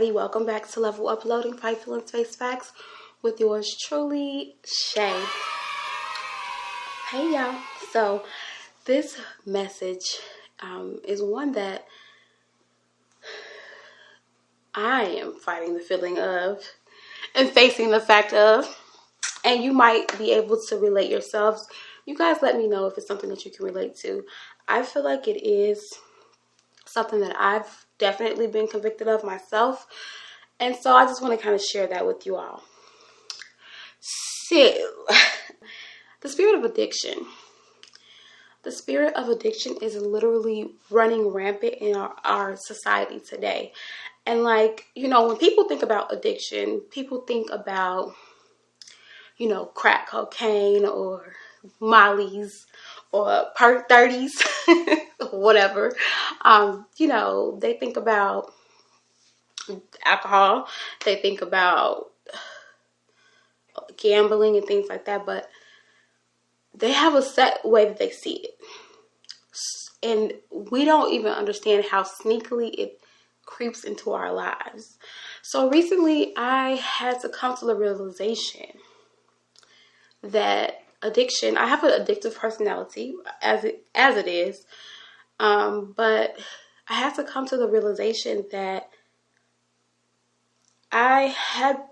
everybody. Welcome back to Level Uploading, Fightful and Space Facts with yours truly, Shay. Hey y'all. So this message is one that I am fighting the feeling of and facing the fact of, and you might be able to relate yourselves. You guys let me know if it's something that you can relate to. I feel like it is something that I've definitely been convicted of myself, and so I just want to kind of share that with you all. So, the spirit of addiction. The spirit of addiction is literally running rampant in our society today. And like, when people think about addiction, people think about, crack cocaine or mollies or perk 30s, whatever. They think about alcohol. They think about gambling and things like that, but they have a set way that they see it. And we don't even understand how sneakily it creeps into our lives. So recently I had to come to the realization that addiction, I have an addictive personality as it is, but I had to come to the realization that I had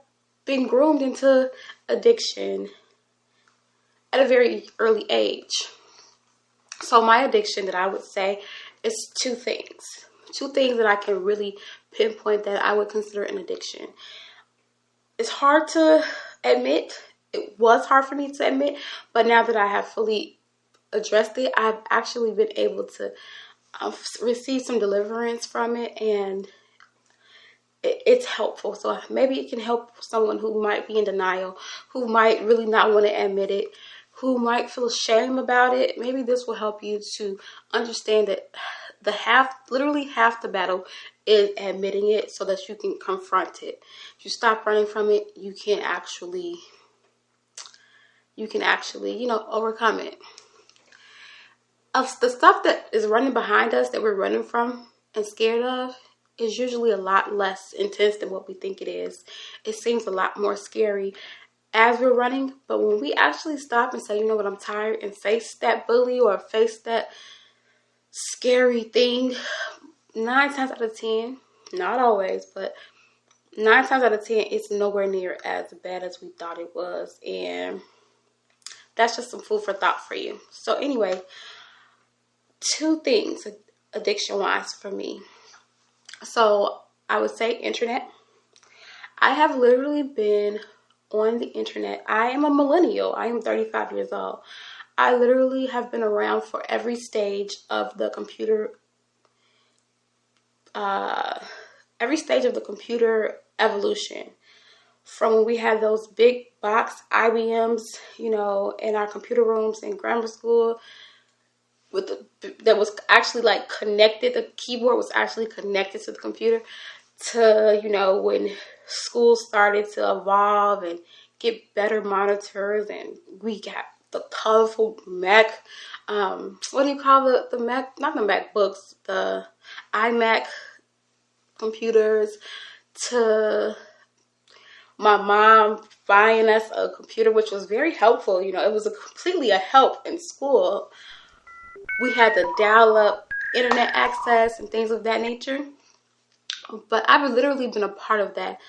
been groomed into addiction at a very early age. So my addiction that I would say is two things that I can really pinpoint that I would consider an addiction. It's hard to admit. It was hard for me to admit, but now that I have fully addressed it, I've actually been able to receive some deliverance from it, and it's helpful. So maybe it can help someone who might be in denial, who might really not want to admit it, who might feel shame about it. Maybe this will help you to understand that literally half the battle is admitting it so that you can confront it. If you stop running from it, you can actually, overcome it. Of the stuff that is running behind us, that we're running from and scared of, is usually a lot less intense than what we think it is. It seems a lot more scary as we're running, but when we actually stop and say, you know what, I'm tired, and face that bully or face that scary thing, 9 times out of 10, not always, but 9 times out of 10, it's nowhere near as bad as we thought it was. And that's just some food for thought for you. So anyway, 2 things addiction wise for me. So I would say internet. I have literally been on the internet. I am a millennial. I am 35 years old. I literally have been around for every stage of the computer, evolution. From when we had those big box IBMs, in our computer rooms in grammar school, that was actually like connected. The keyboard was actually connected to the computer. To when schools started to evolve and get better monitors, and we got the colorful Mac, what do you call the Mac, not the MacBooks, the iMac computers, to my mom buying us a computer, which was very helpful. It was completely a help in school. We had the dial-up internet access and things of that nature. But I've literally been a part of that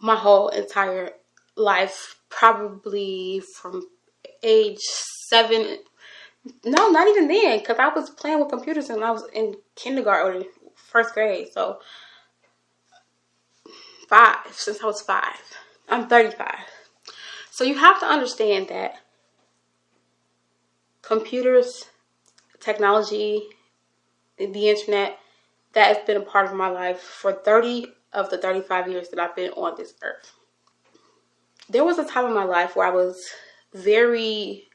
my whole entire life, probably from age 7. No, not even then, because I was playing with computers when I was in kindergarten or first grade. So 5, since I was 5. I'm 35. So you have to understand that computers, technology, the internet, that has been a part of my life for 30 of the 35 years that I've been on this earth. There was a time in my life where I was very,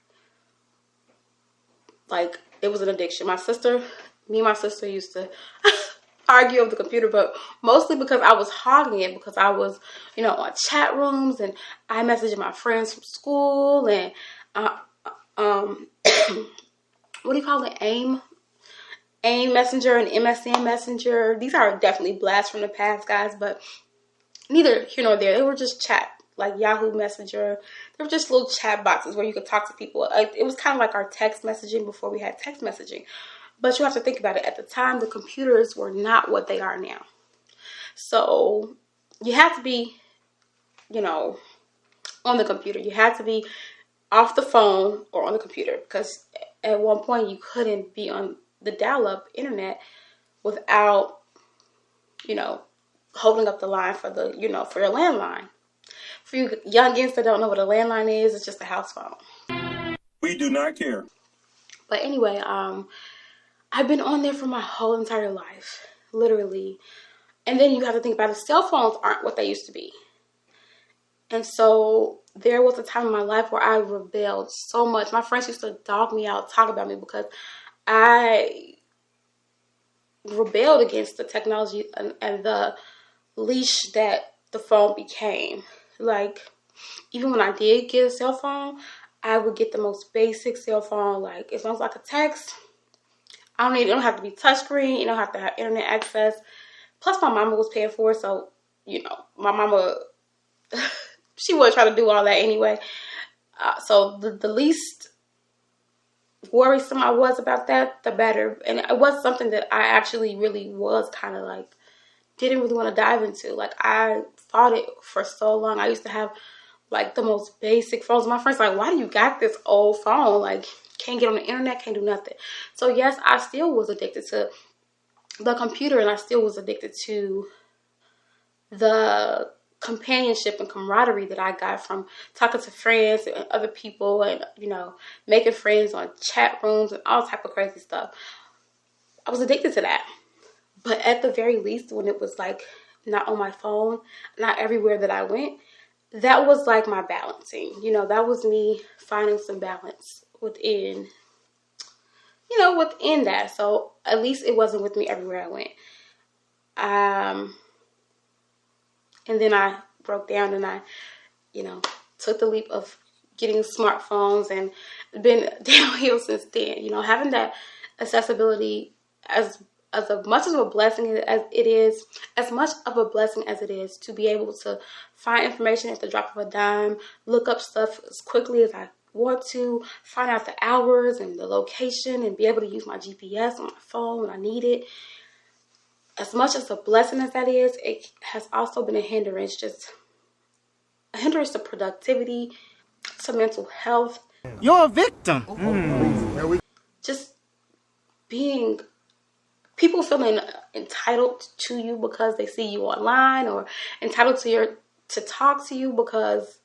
it was an addiction. Me and my sister used to argue over the computer, but mostly because I was hogging it, because I was, on chat rooms, and I messaged my friends from school, and what do you call it? AIM. AIM Messenger and MSN Messenger. These are definitely blasts from the past, guys, but neither here nor there. They were just chat, like Yahoo Messenger. They were just little chat boxes where you could talk to people. It was kind of like our text messaging before we had text messaging. But you have to think about it. At the time, the computers were not what they are now. So you had to be, you know, on the computer. You had to be off the phone or on the computer, because at one point you couldn't be on the dial-up internet without, you know, holding up the line for the, you know, for your landline. For you youngins that don't know what a landline is, it's just a house phone. We do not care. But anyway, I've been on there for my whole entire life, literally. And then you have to think about it. Cell phones aren't what they used to be. And so there was a time in my life where I rebelled so much. My friends used to dog me out, talk about me, because I rebelled against the technology and the leash that the phone became. Like, even when I did get a cell phone, I would get the most basic cell phone. Like, as long as I could text, it don't have to be touchscreen. You don't have to have internet access. Plus, my mama was paying for it, so, you know, my mama, she wasn't trying to do all that anyway. So the least worrisome I was about that, the better. And it was something that I actually really was kind of like, didn't really want to dive into. Like, I fought it for so long. I used to have like the most basic phones. My friends were like, why do you got this old phone? Like, can't get on the internet, can't do nothing. So yes, I still was addicted to the computer, and I still was addicted to the companionship and camaraderie that I got from talking to friends and other people, and, you know, making friends on chat rooms and all type of crazy stuff. I was addicted to that. But at the very least, when it was like not on my phone, not everywhere that I went, that was like my balancing. You know, that was me finding some balance within, you know, within that. So at least it wasn't with me everywhere I went. And then I broke down and I, you know, took the leap of getting smartphones and been downhill since then. You know, having that accessibility as much of a blessing as it is, to be able to find information at the drop of a dime, look up stuff as quickly as I want to, find out the hours and the location, and be able to use my GPS on my phone when I need it. As much as a blessing as that is, it has also been a hindrance to productivity, to mental health. You're a victim. Just being, people feeling entitled to you because they see you online, or entitled to talk to you because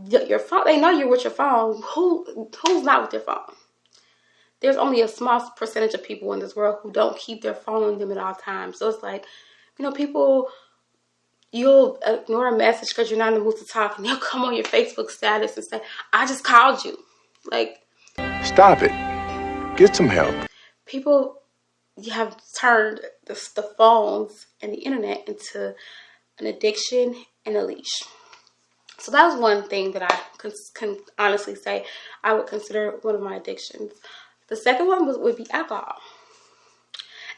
your phone, they know you're with your phone. Who's not with their phone? There's only a small percentage of people in this world who don't keep their phone on them at all times. So it's like, you know, people, you'll ignore a message because you're not in the mood to talk, and they'll come on your Facebook status and say, I just called you. Like, stop it. Get some help. People have turned the phones and the internet into an addiction and a leash. So that was one thing that I can honestly say I would consider one of my addictions. The second one would be alcohol.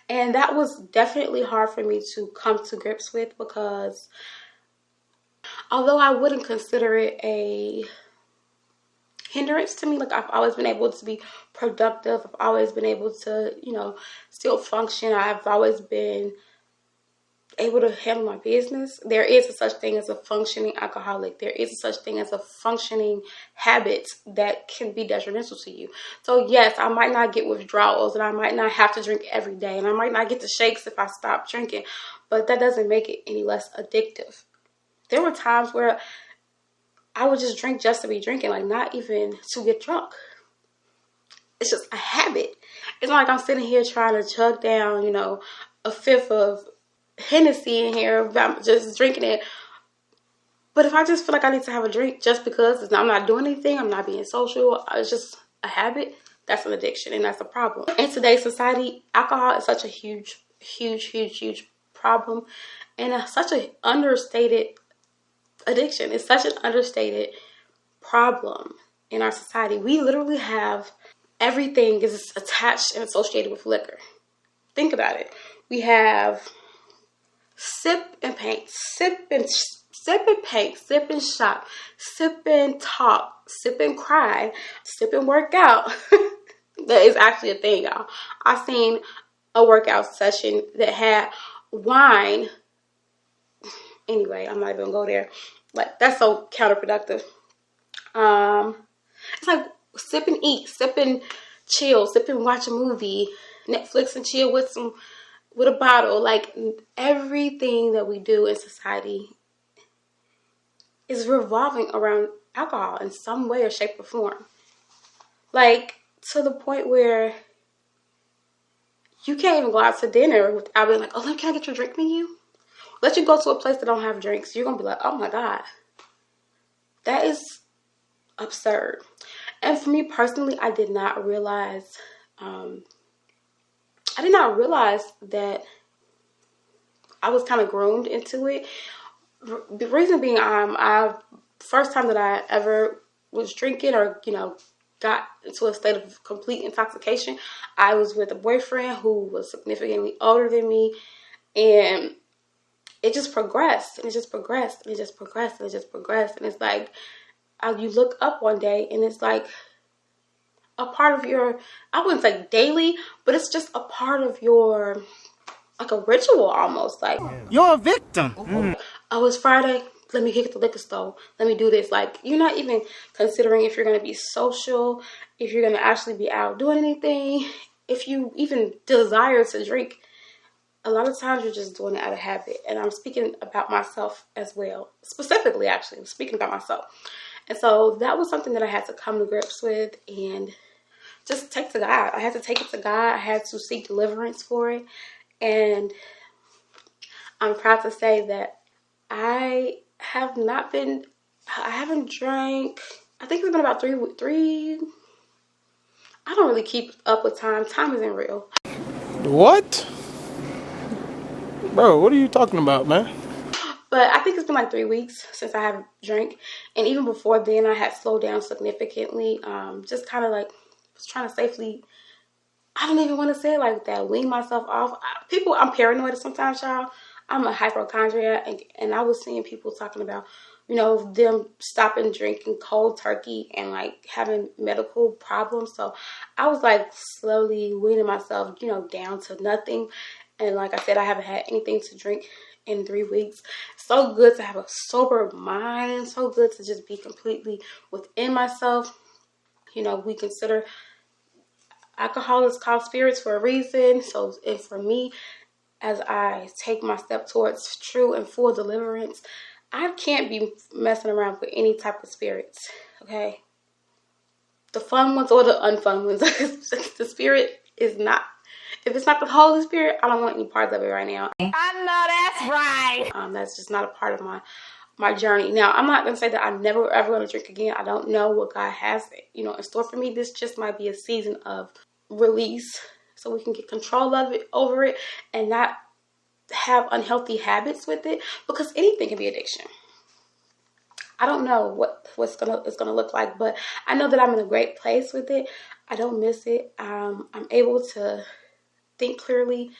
And that was definitely hard for me to come to grips with, because although I wouldn't consider it a hindrance to me, like, I've always been able to be productive. I've always been able to, you know, still function. I've always been able to handle my business. There is a such thing as a functioning alcoholic. There is a such thing as a functioning habit that can be detrimental to you. So yes, I might not get withdrawals, and I might not have to drink every day, and I might not get the shakes if I stop drinking, but that doesn't make it any less addictive. There were times where I would just drink just to be drinking, like, not even to get drunk. It's just a habit. It's not like I'm sitting here trying to chug down, you know, a fifth of Hennessy in here, I'm just drinking it. But if I just feel like I need to have a drink just because I'm not doing anything, I'm not being social, it's just a habit, that's an addiction, and that's a problem. In today's society, alcohol is such a huge problem, and such an understated addiction. It's such an understated problem in our society. We literally have everything is attached and associated with liquor. Think about it. We have sip and paint, sip and paint, sip and shop, sip and talk, sip and cry, sip and work out. That is actually a thing, y'all. I seen a workout session that had wine. Anyway, I'm not even gonna go there. Like, that's so counterproductive. It's like sip and eat, sip and chill, sip and watch a movie, Netflix and chill with a bottle. Like, everything that we do in society is revolving around alcohol in some way or shape or form. Like, to the point where you can't even go out to dinner without being like, oh, can I get your drink menu? Let you go to a place that don't have drinks. You're going to be like, oh my God. That is absurd. And for me personally, I did not realize that I was kind of groomed into it. The reason being, first time that I ever was drinking or, got into a state of complete intoxication, I was with a boyfriend who was significantly older than me, and it just progressed, and it just progressed, and it just progressed, and it just progressed, and it's like, you look up one day, and it's like a part of your, I wouldn't say daily, but it's just a part of your, like a ritual almost, like, you're a victim. oh, it's Friday, let me hit the liquor store, let me do this. Like, you're not even considering if you're going to be social, if you're going to actually be out doing anything, if you even desire to drink. A lot of times you're just doing it out of habit. And I'm speaking about myself as well. Specifically, actually, I'm speaking about myself. And so that was something that I had to come to grips with and just take to God. I had to take it to God. I had to seek deliverance for it. And I'm proud to say that I haven't drank, I think it's been about three. I don't really keep up with time. Time isn't real. What? Bro, what are you talking about, man? But I think it's been like 3 weeks since I have drank. And even before then, I had slowed down significantly. Just kind of like was trying to safely, I don't even want to say it like that, wean myself off. I'm paranoid sometimes, y'all. I'm a hypochondriac, and I was seeing people talking about, them stopping drinking cold turkey and like having medical problems. So I was like slowly weaning myself, down to nothing. And like I said, I haven't had anything to drink in 3 weeks. So good to have a sober mind. So good to just be completely within myself. We consider alcohol is called spirits for a reason. So, and for me, as I take my step towards true and full deliverance, I can't be messing around with any type of spirits, okay? The fun ones or the unfun ones. The spirit is not, if it's not the Holy Spirit, I don't want any parts of it right now. I know that's right. That's just not a part of my journey. Now, I'm not going to say that I'm never ever going to drink again. I don't know what God has, in store for me. This just might be a season of release so we can get control of it, over it, and not have unhealthy habits with it, because anything can be addiction. I don't know what it's gonna look like, but I know that I'm in a great place with it. I don't miss it. I'm able to think clearly,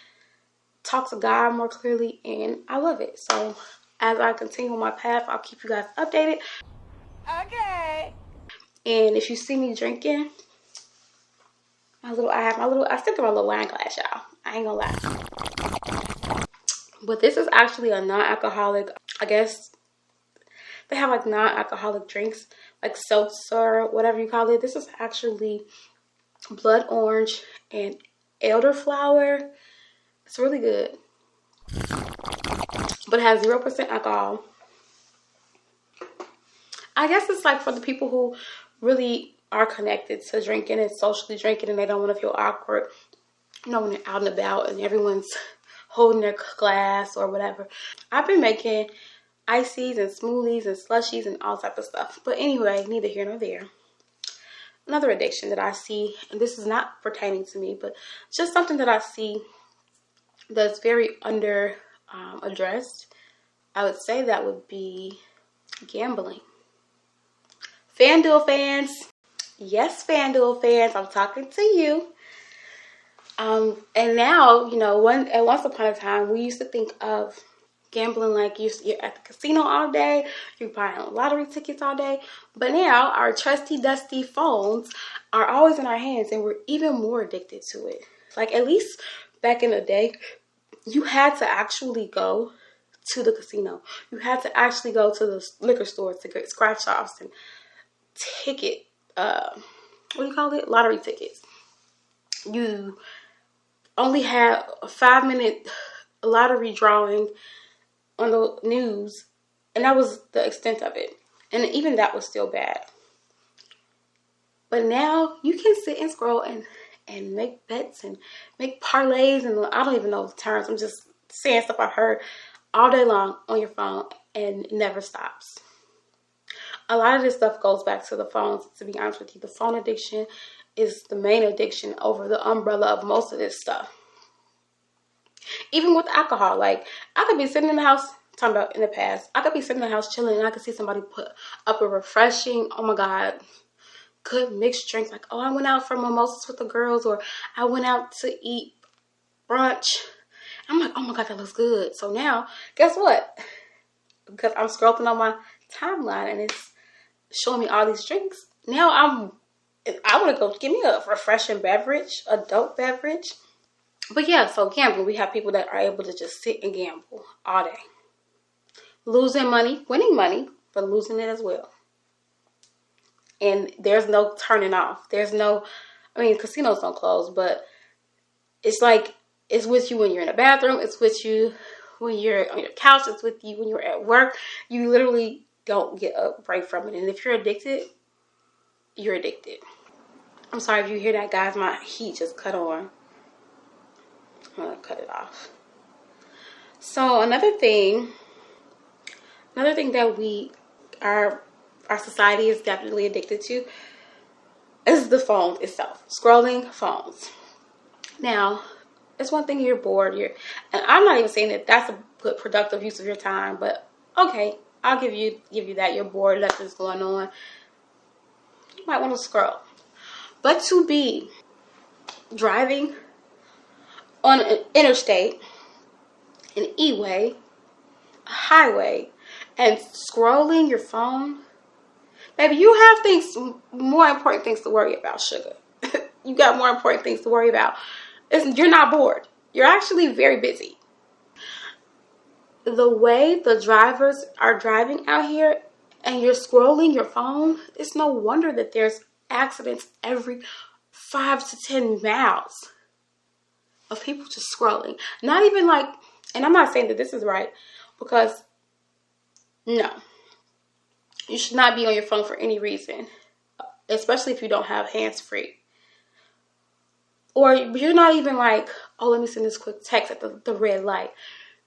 talk to God more clearly, and I love it. So as I continue on my path, I'll keep you guys updated. Okay. And if you see me drinking, I stick to my little wine glass, y'all. I ain't gonna lie. But this is actually a non-alcoholic, I guess they have like non-alcoholic drinks, like seltzer, whatever you call it. This is actually blood orange and elderflower. It's really good. But it has 0% alcohol. I guess it's like for the people who really are connected to drinking and socially drinking, and they don't want to feel awkward, when they're out and about and everyone's holding their glass or whatever. I've been making ices and smoothies and slushies and all type of stuff. But anyway, neither here nor there. Another addiction that I see, and this is not pertaining to me, but just something that I see that's very under addressed, I would say that would be gambling. FanDuel fans. Yes, FanDuel fans, I'm talking to you. And now, you know, once upon a time, we used to think of gambling like you're at the casino all day, you're buying lottery tickets all day. But now our trusty, dusty phones are always in our hands, and we're even more addicted to it. Like, at least back in the day, you had to actually go to the casino. You had to actually go to the liquor store to get scratch offs and ticket, what do you call it? Lottery tickets. You only had a 5-minute lottery drawing on the news, and that was the extent of it. And even that was still bad. But now you can sit and scroll and make bets and make parlays, and I don't even know the terms. I'm just saying stuff I've heard all day long on your phone, and it never stops. A lot of this stuff goes back to the phones, to be honest with you. The phone addiction is the main addiction over the umbrella of most of this stuff. Even with alcohol, like, I could be sitting in the house, talking about in the past, I could be sitting in the house chilling, and I could see somebody put up a refreshing, oh my God, good mixed drink. Like, oh, I went out for mimosas with the girls, or I went out to eat brunch. I'm like, oh my God, that looks good. So now, guess what? Because I'm scrolling on my timeline and it's showing me all these drinks. Now I want to go give me a refreshing beverage, a dope beverage. But yeah, so gambling, we have people that are able to just sit and gamble all day. Losing money, winning money, but losing it as well. And there's no turning off. There's no, I mean, casinos don't close, but it's like, it's with you when you're in the bathroom. It's with you when you're on your couch. It's with you when you're at work. You literally don't get a break from it. And if you're addicted, you're addicted. I'm sorry if you hear that, guys. My heat just cut on. I'm going to cut it off. So another thing that our society is definitely addicted to is the phone itself. Scrolling phones. Now, it's one thing you're bored, and I'm not even saying that that's a good productive use of your time, but okay, I'll give you that. You're bored, nothing's going on. You might want to scroll. But to be driving on an interstate, an E-way, a highway, and scrolling your phone, baby, you have more important things to worry about, sugar. You got more important things to worry about. You're not bored. You're actually very busy. The way the drivers are driving out here and you're scrolling your phone, it's no wonder that there's accidents every 5 to 10 miles of people just scrolling. Not even like, and I'm not saying that this is right, because no, you should not be on your phone for any reason, especially if you don't have hands-free. Or you're not even like, oh, let me send this quick text at the red light.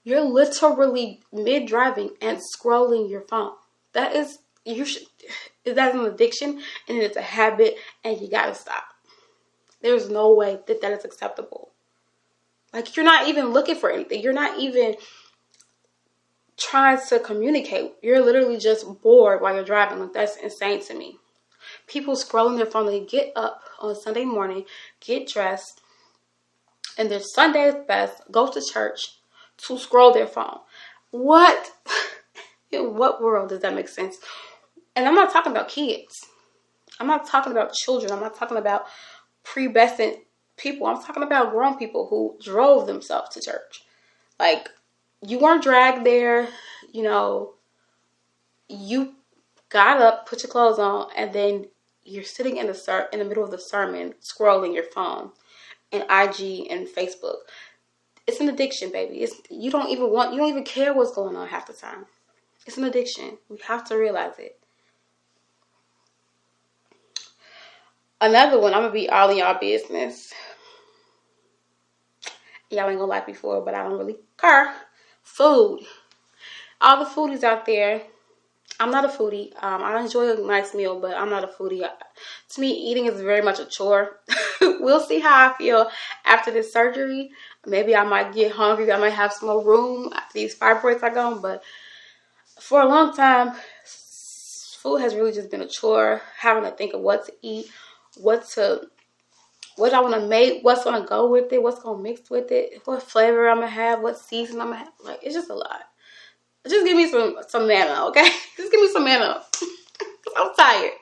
You're literally mid-driving and scrolling your phone. That's an addiction, and it's a habit, and you gotta stop. There's no way that is acceptable. Like, you're not even looking for anything. You're not even trying to communicate. You're literally just bored while you're driving. Like, that's insane to me. People scrolling their phone, they get up on Sunday morning, get dressed, and their Sunday best, go to church to scroll their phone. What? In what world does that make sense? And I'm not talking about kids. I'm not talking about children. I'm not talking about pubescent people. I'm talking about grown people who drove themselves to church. Like, you weren't dragged there, you know, you got up, put your clothes on, and then you're sitting in the middle of the sermon, scrolling your phone and IG and Facebook. It's an addiction, baby. You don't even care what's going on half the time. It's an addiction. We have to realize it. Another one, I'm gonna be all in y'all business. Y'all ain't gonna like me for it, but I don't really care. Food. All the foodies out there. I'm not a foodie. I enjoy a nice meal, but I'm not a foodie. To me, eating is very much a chore. We'll see how I feel after this surgery. Maybe I might get hungry. I might have some more room after these fibroids are gone. But for a long time, food has really just been a chore. Having to think of what to eat, what to what I want to make, what's going to go with it, what's going to mix with it, what flavor I'm going to have, what season I'm going to have. Like, it's just a lot. Just give me some mana, okay? Just give me some mana. I'm tired.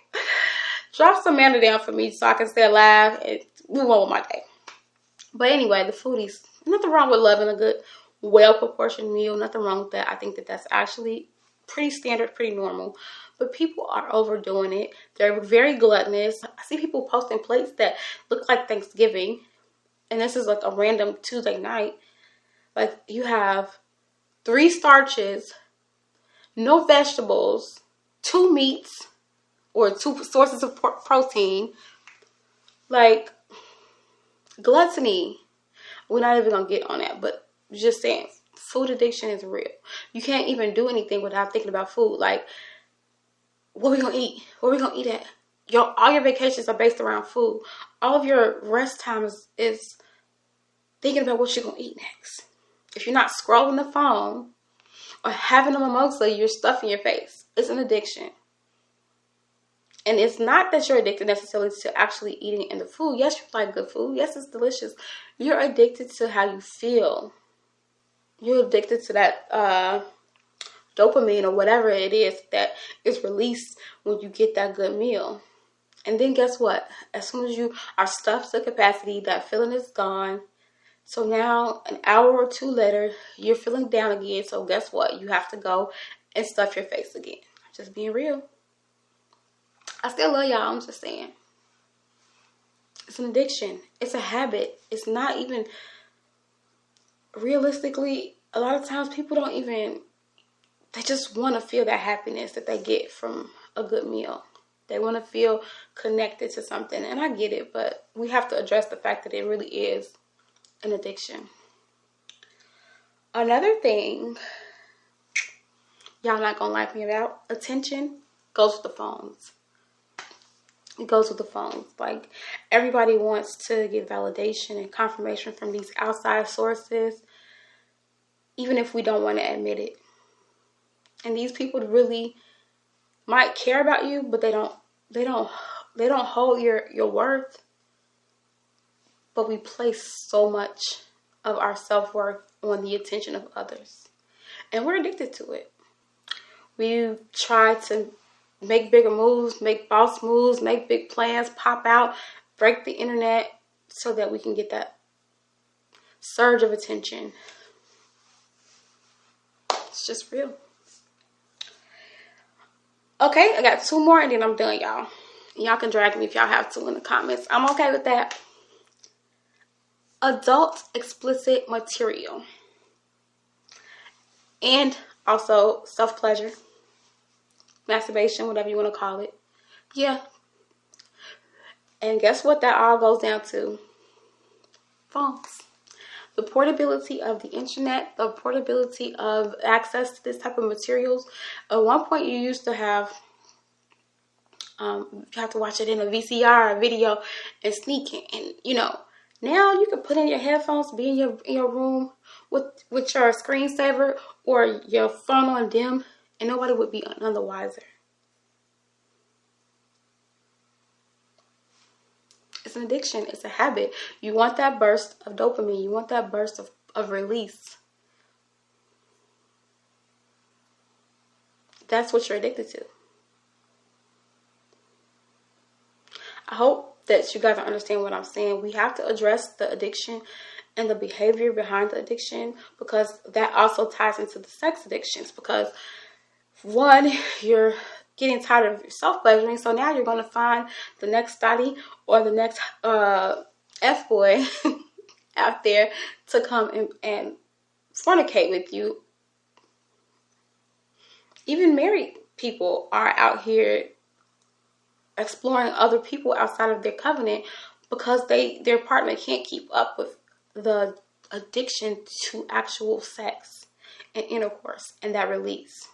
Drop some mana down for me so I can stay alive and move on with my day. But anyway, the foodies. Nothing wrong with loving a good, well-proportioned meal. Nothing wrong with that. I think that that's actually pretty standard, pretty normal. But people are overdoing it. They're very gluttonous. I see people posting plates that look like Thanksgiving. And this is like a random Tuesday night. Like, you have 3 starches, no vegetables, 2 meats, or 2 sources of protein. Like, gluttony. We're not even going to get on that, but just saying, food addiction is real. You can't even do anything without thinking about food. Like, what are we going to eat? Where are we going to eat at? All your vacations are based around food. All of your rest time is thinking about what you're going to eat next. If you're not scrolling the phone or having a mimosa, you're stuffing your face. It's an addiction. And it's not that you're addicted necessarily to actually eating in the food. Yes, you like good food. Yes, it's delicious. You're addicted to how you feel. You're addicted to that dopamine or whatever it is that is released when you get that good meal. And then guess what? As soon as you are stuffed to capacity, that feeling is gone. So now, an hour or 2 later, you're feeling down again. So guess what? You have to go and stuff your face again. I'm just being real. I still love y'all. I'm just saying. It's an addiction. It's a habit. It's not even... Realistically, a lot of times people don't even... They just want to feel that happiness that they get from a good meal. They want to feel connected to something. And I get it, but we have to address the fact that it really is an addiction. Another thing y'all not going to like me about, attention goes with the phones. It goes with the phones. Like, everybody wants to get validation and confirmation from these outside sources, even if we don't want to admit it. And these people really might care about you, but they don't hold your worth. But we place so much of our self-worth on the attention of others. And we're addicted to it. We try to make bigger moves, make boss moves, make big plans, pop out, break the internet so that we can get that surge of attention. It's just real. Okay, I got 2 more and then I'm done, y'all. Y'all can drag me if y'all have to in the comments. I'm okay with that. Adult explicit material. And also self-pleasure. Masturbation, whatever you want to call it. Yeah. And guess what that all goes down to? Phones. The portability of the internet, the portability of access to this type of materials. At one point, you used to have, you have to watch it in a VCR video and sneak it. And, you know, now you can put in your headphones, be in your room with your screensaver or your phone on dim, and nobody would be none the wiser. It's an addiction. It's a habit. You want that burst of dopamine. You want that burst of release. That's what you're addicted to. I hope that you guys understand what I'm saying. We have to address the addiction and the behavior behind the addiction, because that also ties into the sex addictions. Because one, you're getting tired of your self-pleasuring, so now you're going to find the next thotty or the next F-boy out there to come and fornicate with you. Even married people are out here exploring other people outside of their covenant because their partner can't keep up with the addiction to actual sex and intercourse and that release.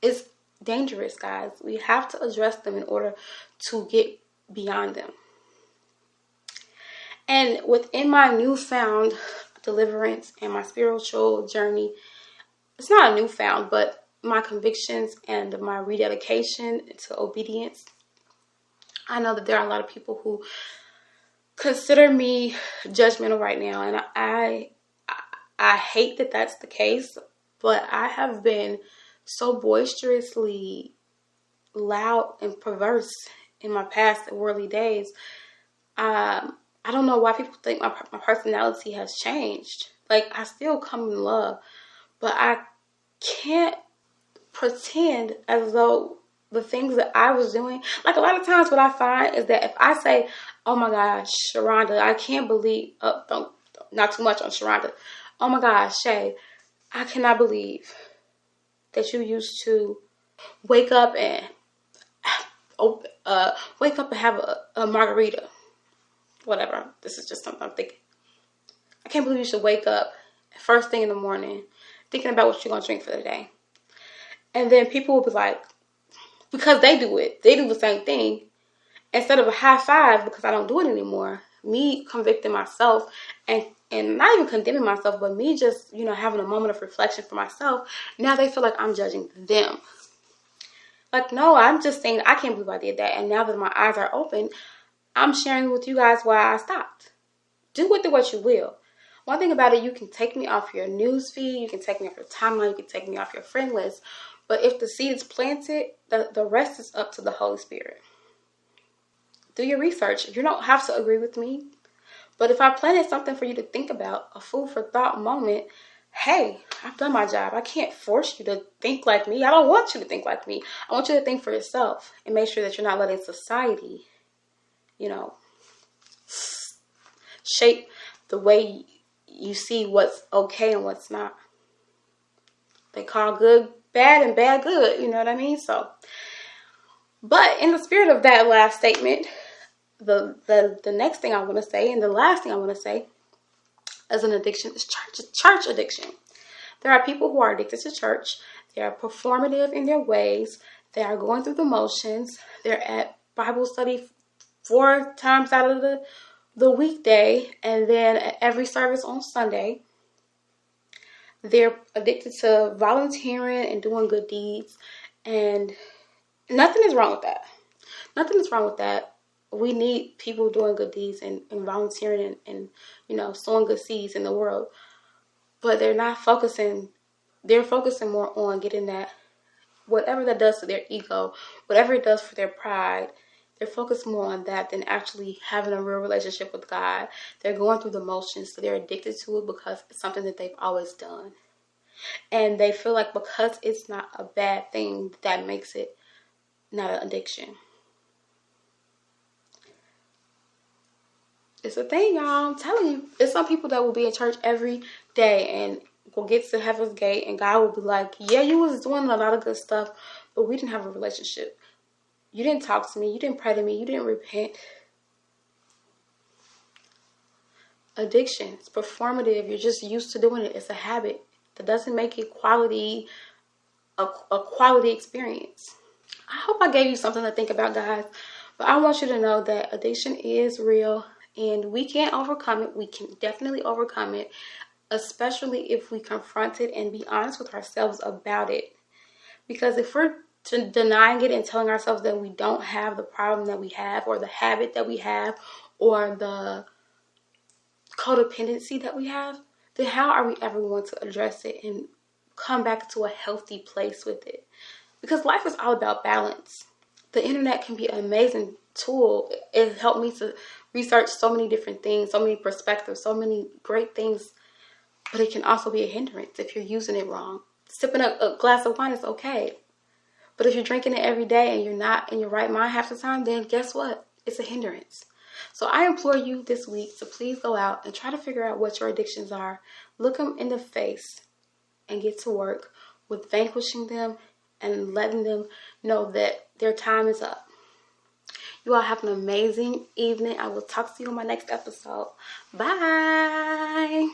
It's dangerous, guys. We have to address them in order to get beyond them. And within my newfound deliverance and my spiritual journey, it's not a newfound, but my convictions and my rededication to obedience, I know that there are a lot of people who consider me judgmental right now, and I hate that that's the case, but I have been so boisterously loud and perverse in my past worldly days. I don't know why people think my personality has changed. Like, I still come in love, but I can't pretend as though the things that I was doing, like a lot of times what I find is that if I say, oh my gosh, Sharonda, I can't believe, not too much on Sharonda. Oh my gosh, Shay, I cannot believe that you used to wake up and have a margarita. Whatever. This is just something I'm thinking. I can't believe you should wake up first thing in the morning thinking about what you're going to drink for the day. And then people will be like, because they do the same thing. Instead of a high five because I don't do it anymore, me convicting myself and not even condemning myself, but me just, having a moment of reflection for myself, now they feel like I'm judging them. Like, no, I'm just saying I can't believe I did that. And now that my eyes are open, I'm sharing with you guys why I stopped. Do with it what you will. One thing about it, you can take me off your news feed, you can take me off your timeline, you can take me off your friend list. But if the seed is planted, the rest is up to the Holy Spirit. Do your research. You don't have to agree with me. But if I planted something for you to think about, a food for thought moment, hey, I've done my job. I can't force you to think like me. I don't want you to think like me. I want you to think for yourself and make sure that you're not letting society, shape the way you see what's okay and what's not. They call good bad and bad good, you know what I mean? So, but in the spirit of that last statement, the next thing I want to say, and the last thing I want to say as an addiction is church addiction. There are people who are addicted to church. They are performative in their ways. They are going through the motions. They're at Bible study 4 times out of the weekday, and then at every service on Sunday. They're addicted to volunteering and doing good deeds, and nothing is wrong with that. Nothing is wrong with that. We need people doing good deeds and volunteering and sowing good seeds in the world. But they're not focusing. They're focusing more on getting that, whatever that does to their ego, whatever it does for their pride. They're focused more on that than actually having a real relationship with God. They're going through the motions, so they're addicted to it because it's something that they've always done. And they feel like because it's not a bad thing, that makes it not an addiction. It's a thing, y'all. I'm telling you. There's some people that will be in church every day and will get to heaven's gate and God will be like, yeah, you was doing a lot of good stuff, but we didn't have a relationship. You didn't talk to me. You didn't pray to me. You didn't repent. Addiction. It's performative. You're just used to doing it. It's a habit. That doesn't make it a quality experience. I hope I gave you something to think about, guys. But I want you to know that addiction is real. And we can't overcome it. We can definitely overcome it, especially if we confront it and be honest with ourselves about it. Because if we're denying it and telling ourselves that we don't have the problem that we have, or the habit that we have, or the codependency that we have, then how are we ever going to address it and come back to a healthy place with it? Because life is all about balance. The internet can be an amazing tool. It helped me to research so many different things, so many perspectives, so many great things. But it can also be a hindrance if you're using it wrong. Sipping a glass of wine is okay. But if you're drinking it every day and you're not in your right mind half the time, then guess what? It's a hindrance. So I implore you this week to please go out and try to figure out what your addictions are. Look them in the face and get to work with vanquishing them and letting them know that their time is up. You all have an amazing evening. I will talk to you on my next episode. Bye.